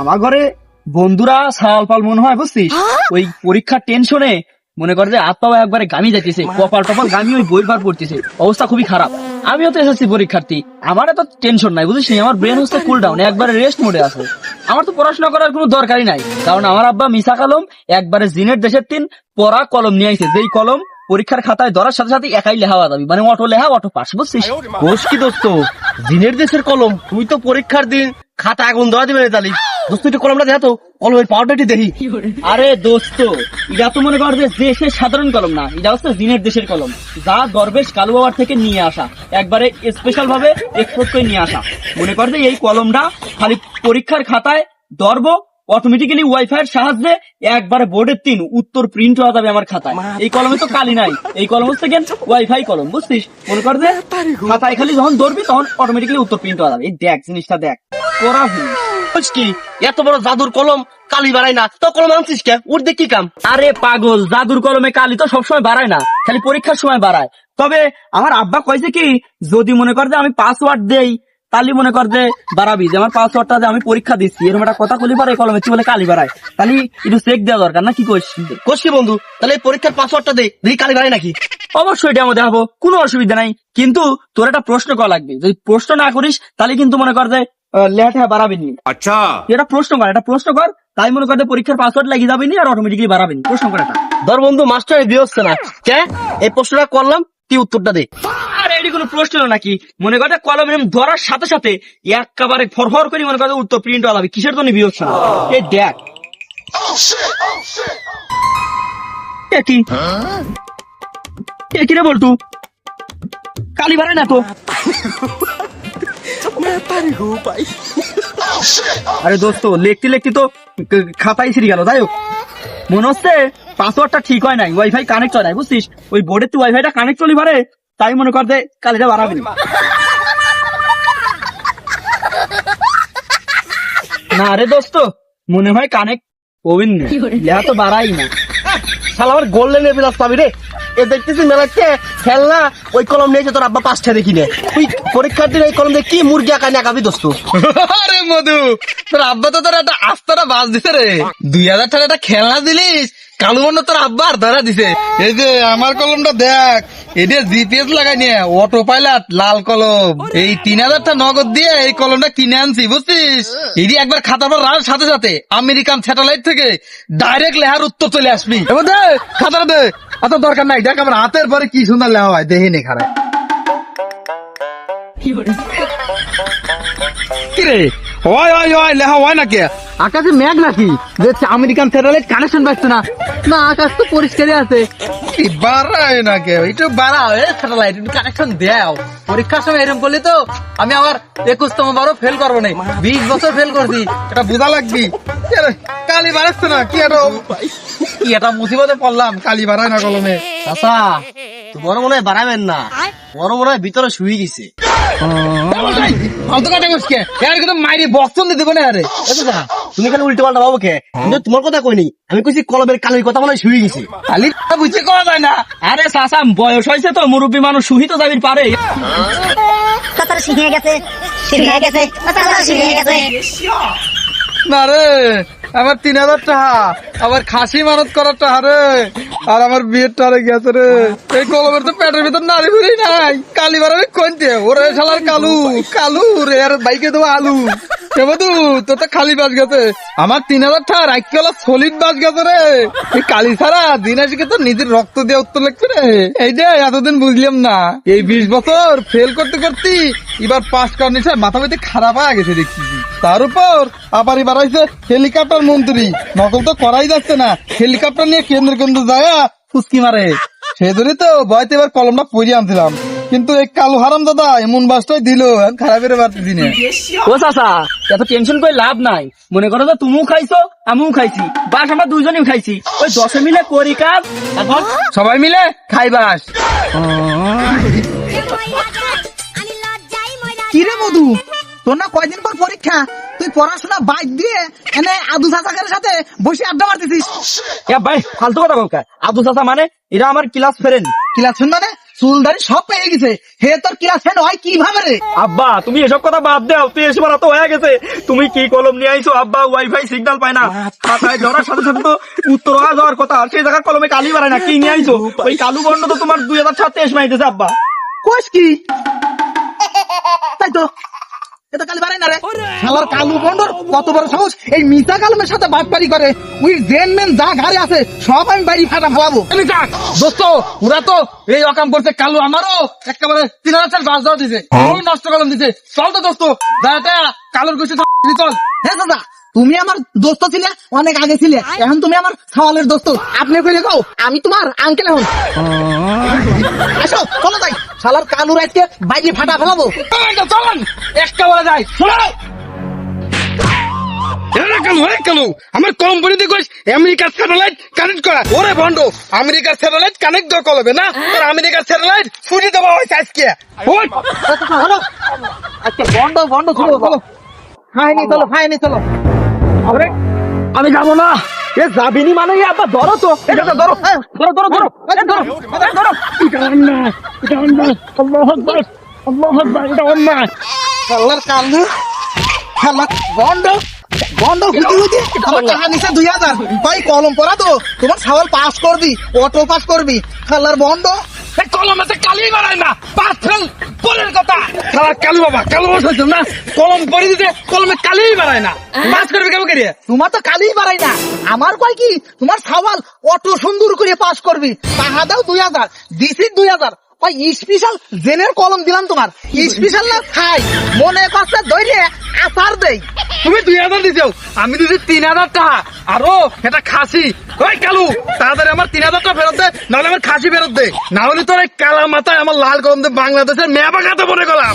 আমার ঘরে বন্ধুরা সাল পাল মনে হয়, বুঝছিস ওই পরীক্ষার টেনশনে মনে করে যে আত্মাও একবারে গামি যাইতেছে, কপাল টপাল গামি ওই বই পার পড়তেছে, অবস্থা খুবই খারাপ। আমিও তো এসএসসি পরীক্ষার্থী, আমার তো টেনশন নাই, বুঝছিস আমার ব্রেন হচ্ছে কুল ডাউন, একবারে রেস্ট মোডে আছে। আমার তো পড়াশোনা করার কোনো দরকারই নাই, কারণ আমার আব্বা মিশা কলম একবারে জিনের দেশের 3 পড়া কলম নিয়ে আইছে, যেই কলম পরীক্ষার খাতায় ধরার সাথে সাথে একাই লেখা যাবে, মানে অটো লেখা অটো পাস, বুঝছিস। কোষ কি দোস্ত, জিনের দেশের কলম, তুই তো পরীক্ষার দিন খাতা আগুন ধরা দিবে তালি দোস্ত, একটু কলমটা দেখা তো, কলমের পাউডারটি দেখি। আরে দোস্ত, এটা তো মনে কর যে দেশের সাধারণ কলম না, এটা হচ্ছে জিনের দেশের কলম, যা দরবেশ কালু বাবার থেকে নিয়ে আসা, একবারে স্পেশাল ভাবে এক্সপোর্ট করে নিয়ে আসা। মনে কর যে এই কলমটা খালি পরীক্ষার খাতায় ধরবো, অটোমেটিক্যালি ওয়াইফাই এর সাহায্যে একবারে বোর্ডের 3 উত্তর প্রিন্ট হওয়া যাবে আমার খাতায়। এই কলমে তো কালি নাই, এই কলম হচ্ছে ওয়াইফাই কলম, বুঝছিস। মনে কর যে খাতায় খালি যখন ধরবি তখন অটোমেটিক্যালি উত্তর প্রিন্ট হওয়া যাবে। এই দেখ জিনিসটা দেখ, করা কি এত বড় জাদুর কলম কালি বাড়াই না তো, কলম আনছিস কে, ওর দেখ কি কাম? আরে পাগল, জাদুর কলমে কালি তো সবসময় বাড়ায় না, খালি পরীক্ষার সময় বাড়ায়। তবে আমার আব্বা কইছে কি, যদি মনে কর যে আমি পাসওয়ার্ড দেই তাহলে মনে কর যে বাড়াবি, যে আমার পাসওয়ার্ডটা যে আমি পরীক্ষা দিচ্ছি এরকম একটা কথা বলি পারে কলমে কি বলে কালি বাড়ায়, তাহলে একটু চেক দেওয়া দরকার না, কি কইস? কোষ কি বন্ধু, তাহলে এই পরীক্ষার পাসওয়ার্ডটা দে, দেখি কালি বাড়াই নাকি। অবশ্যই এটা আমাদের দেখাবো, কোনো অসুবিধা নাই, কিন্তু তোর একটা প্রশ্ন করা লাগবে, যদি প্রশ্ন না করিস তাহলে কিন্তু মনে কর যে লেখা বাড়াবি নি। আচ্ছা এটা প্রশ্ন কর, তাই মনে কর যে পরীক্ষার পাসওয়ার্ড লাগিয়ে যাবি নি আর অটোমেটিক্যালি বাড়াবি, প্রশ্ন কর এটা। ধর বন্ধু, মাস্টার দিয়ে হচ্ছে না কে, এই প্রশ্নটা করলাম, তুই উত্তরটা দে। আর এটি কোনো প্রশ্ন নাকি, মনে করে কলম এরকম ধরার সাথে সাথে একেবারে ফরফর করে মনে করে উত্তর প্রিন্ট হওয়া যাবে, কিসের জন্য বিয়োগ না। এই দেখ কি রে বলটু, কালি বাড়ায় না তো। আরে দোস্ত, লিখতে তো খাতাই ছিঁড়ে গেল, তাই মনে হচ্ছে পাসওয়ার্ডটা ঠিক হয় নাই, ওয়াইফাই কানেক্ট হয় নাই, বুঝছিস। ওই বোর্ডের তুই ওয়াইফাইটা কানেক্ট চলি পারে, তাই মনে কর যে কালিটা বাড়াবি না। রে দোস্ত, মনে হয় কানেক্ট হবেন না, লেখা তো বাড়াই না। শালা আমার গোল্ডেন এপিলাস পাবি রে, এ দেখতেছি মেলাকে খেলনা ওই কলম নিয়েছে তোর আব্বা 5টা দেখি নে, তুই পরীক্ষার দিন এই কলম দিয়ে কি মুরগি আঁকা নিয়ে আঁকাবি দোস্ত। আরে মধু, তোর আব্বা তো তোর একটা আস্তারা বাস দিছে রে, 2000 টাকা একটা খেলনা দিলিস, কালু মনে তোর আব্বা আর ধরা দিছে। এই যে আমার কলমটা দেখ, এটা জিপিএস লাগাই নিয়ে অটো পাইলট লাল কলম, এই 3000 টাকা নগদ দিয়ে এই কলমটা কিনে আনছি, বুঝছিস। এটি একবার খাতার পর রাখার সাথে সাথে আমেরিকান স্যাটেলাইট থেকে ডাইরেক্ট লেহার উত্তর চলে আসবি। এবার দে খাতাটা দে, এত দরকার নাই, দেখ আমার হাতের পরে কি সুন্দর লেখা হয়, দেখে নে খারাপ। কিরে হয় হয় হয় লেখা হয় নাকি? আকাশে মেঘ নাকি যে আমেরিকান স্যাটেলাইট কানেকশন পাচ্ছে না? না, আকাশ তো পরিষ্কারই আছে। বাড়ায় না কেউ, একটু বাড়াও স্যাটেলাইট কানেকশন দেও। পরীক্ষার সময় এরকম করলে তো আমি আবার 21তম বারও ফেল করবো না, 20 বছর ফেল করছি, এটা বোঝা লাগবি। কালি বাড়াচ্ছে না, কি এটা মুসিবতে পড়লাম, কালি বাড়ায় না কলমে। চাচা বড় মনে হয় বাড়াবেন না, বড় মনে হয় ভিতরে শুয়ে গেছে। মাইরি বক্সন দিয়ে দেবো না। আরে তুমি খালি উল্টো পাল্টা বাবু কে, তোমার কথা কইনি, আমি কইছি কলমের কালির কথা মনে হয় শুয়ে গেছে। কালি বুঝতে করা যায় না। আরে চাচা বয়স হয়েছে তো, মুরব্বী মানুষ শুহি তো যাবির পারে। কথাটা শিখে গেছে কথাটা শিখে গেছে। না রে, আমার 3000 টাকা, আবার খাসি মানত করার টাকা রে, আর আমার বিয়ের টারে গেছে রে। এই কলমের তো পেটের ভিতর নারী ঘুরি নাই, কালি বাড়াবে কোনতে ওরে শালার কালু রে, আর বাইকে দেবো আলু। বধু তোর তো খালি বাস গেছে, আমার 3000 টাকা রাখতে সলিড বাস গেছে রে। এই কালি ছাড়া দিন আসিকে তো নিজের রক্ত দিয়ে উত্তর লাগছে রে। এই যে এতদিন বুঝলাম না, এই 20 বছর ফেল করতে করতে এবার পাস করার নিশা মাথা মধ্যে খারাপ হয়ে গেছে দেখছি। তার উপর আবার এবার হয়েছে হেলিকপ্টার মন্ত্রী, নকল তো করাই যাচ্ছে না, হেলিকপ্টার নিয়ে কেন্দ্র যায় ফুসকি মারে। সেই জন্যই তো ভয়তে এবার কলমটা পরিয়ে আনছিলাম, কিন্তু এই কালো হারাম দাদা এমন বাসটাই দিল খারাপের পারতেছি না। ও চাচা এত টেনশন করে লাভ নাই, মনে করো যে তুমিও খাইছো আমিও খাইছি, বাস আমরা দুইজনেই খাইছি, ওই 10 মিলে করি কাজ, এখন সবাই মিলে খাইবাস। কিরে মধু, তোর না কয়দিন পর পরীক্ষা, তুই পড়াশোনা বাইক দিয়ে এনে আদু চাচাকের সাথে বসে আড্ডা মারতেছিস? এ ভাই ফালতু কথা বলকা, আব্দু চাচা মানে এরা আমার ক্লাস ফ্রেন্ড। ক্লাস ফ্রেন্ড মানে চুলদারি সব পেয়ে গেছে, হে তোর ক্লাস ফ্রেন্ড হয় কিভাবে রে? আব্বা তুমি এসব কথা বাদ দাও, তুই এসে তো হয়ে গেছে, তুমি কি কলম নিয়ে আইছো? আব্বা ওয়াইফাই সিগন্যাল পায় না, খাতায় ধরার সাথে সাথে তো উত্তর হওয়া যাওয়ার কথা, সেই জায়গায় কলমে কালি বাড়ায় না, কি নিয়ে আইছো? ওই কালু বর্ণ তো তোমার 2036 মাইতেছে আব্বা। কোষ কি? তাই তো এটা কালি বাড়াই না রে, শালার কালু বন্ডর কত বড় সাহস, এই মিতা কালমের সাথে বাটপারি করে, ওই জেন মেন যা ঘরে আছে সব আমি বাড়ি ফাটা ফেলাবো। আমি যাক দোস্ত, ওরা তো এই অকাম করছে, কালু আমারও একেবারে 3000 বাস দেওয়া দিছে, ওই নষ্ট কলম দিছে। চল তো দোস্ত, যাতে কালুর গুছি চল। হ্যাঁ দাদা, তুমি আমার দোস্ত ছিলে, অনেক আগে ছিলে, এখন তুমি আমার সওয়ালের দোস্ত। আপনি কইলে কও, আমি তোমার আঙ্কেল এখন। আসো চলো যাই, শালার কালুর আজকে বাইরে ফাটা ফেলাবো। চলুন একেবারে যাই। কালু আমার কোম্পানিতে কইস আমেরিকার স্যাটেলাইট কানেক্ট করা। ওরে ভন্ড, আমেরিকার স্যাটেলাইট কানেক্ট দেওয়া কলবে না, তোর আমেরিকার স্যাটেলাইট ফুটি দেওয়া হয়েছে আজকে। আচ্ছা বন্ড বন্ড চলো চলো, ফাইনি চলো ফাইনি চলো। আমি যাবো না। এ যাবিনি মানে আব্বা ধরো তো, এটা ধরো ধরো ধরো ধরো ধরো ধরো। এটা অন্যায়, এটা অন্যায়। আল্লাহু আকবার, আল্লাহু আকবার, এটা অন্যায়। শালার কালু, শালার বন্ড বন্ড হুতি হুতি আমার টাকা নিছে 2000, ভাই কলম পড়া তো তোমার সওয়াল পাস করবি, অটো পাস করবি। শালার বন্ড কলম আছে কালি বাড়ায় না, পাস ফেল পরের কথা। শালার কালু বাবা, কালু বস হইছ না, কলম পড়ে দিতে কলমে কালি বাড়ায় না, পাস করবি কেমন করিয়ে? তোমার তো কালি বাড়ায় না, আমার কয় কি তোমার সওয়াল অটো সুন্দর করে পাস করবি, টাকা দাও 2000, দিছি 2000। ওই স্পেশাল জেনের কলম দিলাম তোমার, স্পেশাল না খাই মনে কষ্ট দইরে আচার দেই। তুমি 2000 দিছো, আমি দিছি 3000 টাকা, আরো এটা খাসি। ওই কালু তাড়াতাড়ি আমার 3000 টাকা ফেরত দে, নাহলে আমার খাসি ফেরত দে, না হলে তোর এই কালা মাথায় আমার লাল কলম দিয়ে বাংলাদেশের মেয়া বাগাতে মনে করলাম।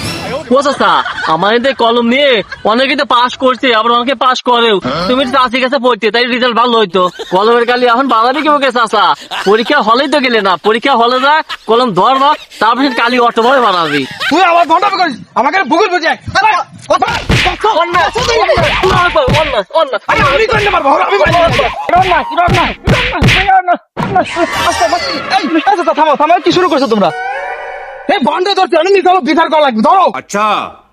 ও চাচা, আমার এতে কলম নিয়ে অনেকে তো পাস করছে, আবার অনেকে পাস করেও। তুমি চাষি কাছে পড়তে, তাই রেজাল্ট ভালো হইতো। কলমের কালি এখন বাঙালি কেউ কে চাচা? পরীক্ষা হলেই তো গেলে না, পরীক্ষা হলে যা কলম ধরবা, তারপর কালি অটো ভাবে বানাবি। তুই আমার ভন্ডামি করিস, আমাকে ভূগোল বুঝে কি শুরু করছো তোমরা? এই বন্ড ধরছে, অনেক বিচার করা লাগবে, ধরো। আচ্ছা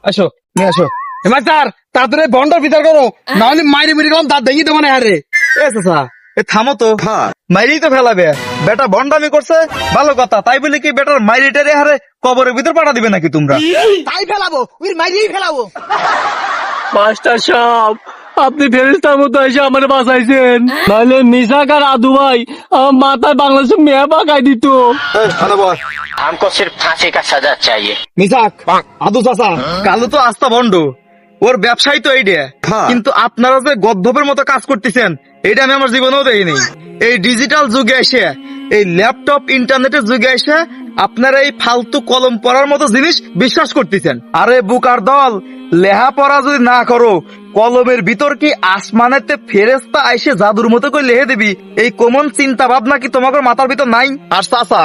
আসো নিয়ে আসো এবার স্যার, তাড়াতাড়ি বন্ড বিচার করো, না হলে মাইরে মিরে গেলাম তার দেখি দেবো না। আরে এ চাচা, এ থামো তো, মাইরেই তো ফেলাবে। বেটা বন্ডামি করছে ভালো কথা, তাই বলে কি বেটার মাইরিটারে হারে কবরের ভিতর পাঠা দিবে নাকি তোমরা? তাই ফেলাবো, ওই মাইরেই ফেলাবো। মাস্টার সাহেব, আপনি ফেরেশতার মতো এসে আমার বাঁচাইছেন, নাহলে মিসাক আর আদু ভাই আমার মাথায় বাংলাদেশের মেয়া পাকাই দিত। हमको सिर्फ फांसी का सजा चाहिए। মিসাক, আদু চাচা, কালু তো আস্তা বন্ড, ওর ব্যবসায়ী তো এইটা, কিন্তু আপনারা যে গদ্ধবের মতো কাজ করতেছেন এইটা আমি আমার জীবনেও দেখিনি। এই ডিজিটাল যুগে এসে, এই ল্যাপটপ ইন্টারনেটের যুগে এসে আপনারা এই ফালতু কলম পড়ার মতো জিনিস বিশ্বাস করতেছেন। আরে বুকার দল, লেহা পড়া যদি না করো, কলমের ভিতর কি আসমানেতে ফেরেস্তা আইসে জাদুর মতো করে লেহে দিবি, এই কমন চিন্তা ভাবনা কি তোমাদের মাথার ভিতর নাই? আর চাচা,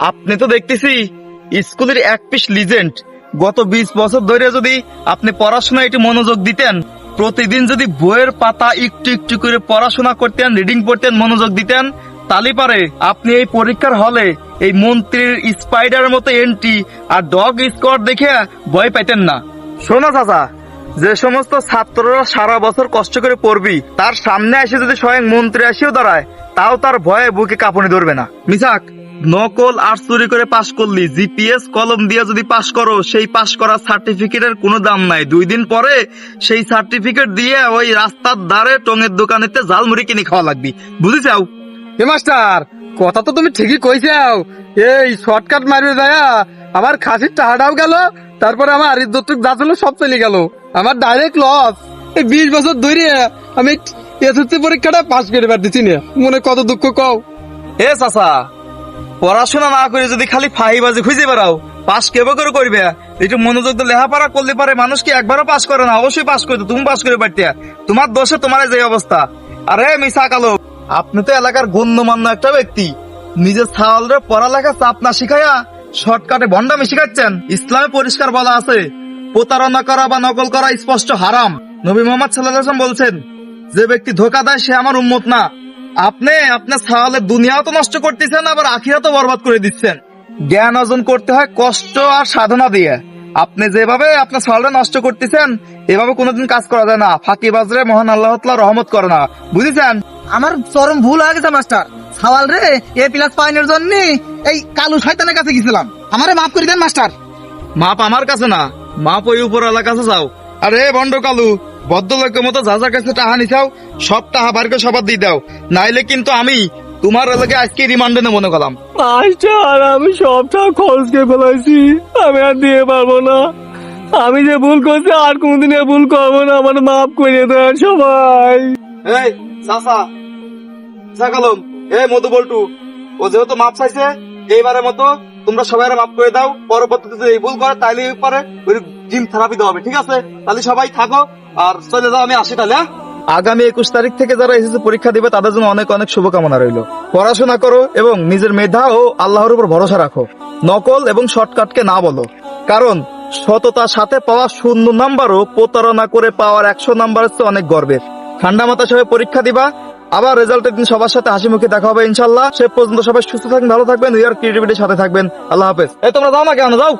আপনি তো দেখতেছি স্কুলের এক পিস লিজেন্ড, গত 20 বছর ধরে যদি আপনি পড়াশোনায় একটু মনোযোগ দিতেন, প্রতিদিন যদি বইয়ের পাতা একটু একটু করে পড়াশোনা করতেন, রিডিং পড়তেন, মনোযোগ দিতেন, তাহলে পারে আপনি এই পরীক্ষার হলে এই মন্ত্রীর স্পাইডারের মতো এন্ট্রি আর ডগ স্কোয়াড দেখে ভয় পাইতেন না। শোনো চাচা, যে সমস্ত ছাত্ররা সারা বছর কষ্ট করে পড়বি, তার সামনে এসে যদি স্বয়ং মন্ত্রী এসেও দাঁড়ায়, তাও তার ভয়ে বুকে কাঁপুনি ধরবে না। মিসাক, নকল আর চুরি করে পাশ করলি, জিপিএস কলম দিয়ে যদি পাশ করো, সেই পাশ করার সার্টিফিকেটের কোনো দাম নাই। 2 দিন পরে সেই সার্টিফিকেট দিয়ে ওই রাস্তার ধারে টঙের দোকানেতে ঝালমুড়ি কিনে খাওয়া লাগবি, বুঝেছাও? এ মাস্টার, কথা তো তুমি ঠিকই কইছাও, এই শর্টকাট মারবে যায় আমার খাসির টাকাটাও গেল, তারপরে আমার ইজ্জত যা ছিল সব চলে গেল, আমার ডাইরেক্ট লস। এই 20 বছর ধরে আমি এসএসসি পরীক্ষাটা পাস করে পারতেছি না, মনে কত দুঃখ কও। এ চাচা, পড়াশোনা না করে যদি খালি ফাহিবাজি খুঁজে বেড়াও, পাস কেবে করে করবে? একটু মনোযোগ দিয়ে লেখাপড়া করলে পারে মানুষ কি একবারও পাস করে না? অবশ্যই পাস করতে, তুমি পাস করে পারতে। তোমার দোষে তোমার যে অবস্থা। আরে মিশা কালো, আপনি তো এলাকার গণ্যমান্য একটা ব্যক্তি, নিজের ছাওয়ালরে পড়ালেখা চাপ না শিখাইয়া শর্টকাটে ভন্ডামি শিখাচ্ছেন। ইসলামে পরিষ্কার বলা আছে, প্রতারণা করা বা নকল করা স্পষ্ট হারাম। নবী মোহাম্মদ সাল্লাল্লাহু আলাইহি ওয়াসাল্লাম বলছেন, যে ব্যক্তি ধোঁকা দেয় সে আমার উম্মত না। আপনি আপনার ছাওয়ালের দুনিয়াও তো নষ্ট করতেছেন, আবার আখিরাতও বরবাদ করে দিচ্ছেন। জ্ঞান অর্জন করতে হয় কষ্ট আর সাধনা দিয়ে। আপনি যেভাবে আপনার ছাওয়ালটা নষ্ট করতেছেন, এভাবে কোনোদিন কাজ করা যায় না। ফাঁকিবাজরে মহান আল্লাহ তাআলা রহমত করে না, বুঝেছেন? আমার চরম ভুল হয়ে গেছে মাস্টার। সাওয়াল রে A+ পাইনের জন্য এই কালু শয়তানের কাছে গেছিলাম, আমারে মাফ করে দেন মাস্টার। মাপ আমার কাছে না, মাপ ওই উপরওয়ালার কাছে যাও। আরে বন্ড কালু, ভদ্রলোকের মতো যা যা কাছে টাহা নিছাও সব টাহা বার করে সবার দিয়ে দাও, নাইলে কিন্তু আমি তোমার এলাকায় আজকে রিমান্ডে নেব মনে করলাম। মাস্টার, আমি সবটা খরচ করে ফেলাইছি, আমি আর দিয়ে পারবো না। আমি যে ভুল করছি আর কোনদিন এ ভুল করবো না, আমার মাফ করে দেন সবাই। এই চাচা, কলম, মধু বল্টু, ও যেহেতু মাপ চাইছে এইবারের মতো তোমরা সবাই মাফ করে দাও। পরবর্তীতে যদি এই ভুল করে তাইলে পরে ওই জিম থেরাপি দেওয়া হবে, ঠিক আছে? তাহলে সবাই থাকো আর চলে যাও, আমি আসি তাহলে। আগামী 21 তারিখ থেকে যারা এসএসসি পরীক্ষা দিবে তাদের জন্য অনেক অনেক শুভকামনা রইল। পড়াশোনা করো এবং নিজের মেধা ও আল্লাহর উপর ভরসা রাখো। নকল এবং শর্টকাটকে না বলো, কারণ সততার সাথে পাওয়া 0 নাম্বারও প্রতারণা করে পাওয়ার 100 নাম্বারের চেয়ে অনেক গর্বের। ঠান্ডা মাথায় সবাই পরীক্ষা দিবা, আবার রেজাল্টের দিন সবার সাথে হাসি মুখে দেখা হবে ইনশাল্লাহ। সে পর্যন্ত সবাই সুস্থ থাকবেন, ভালো থাকবেন, ক্রিয়েটিভিটির সাথে থাকবেন। আল্লাহ হাফেজ। তোমরা যাও না, কেন যাও?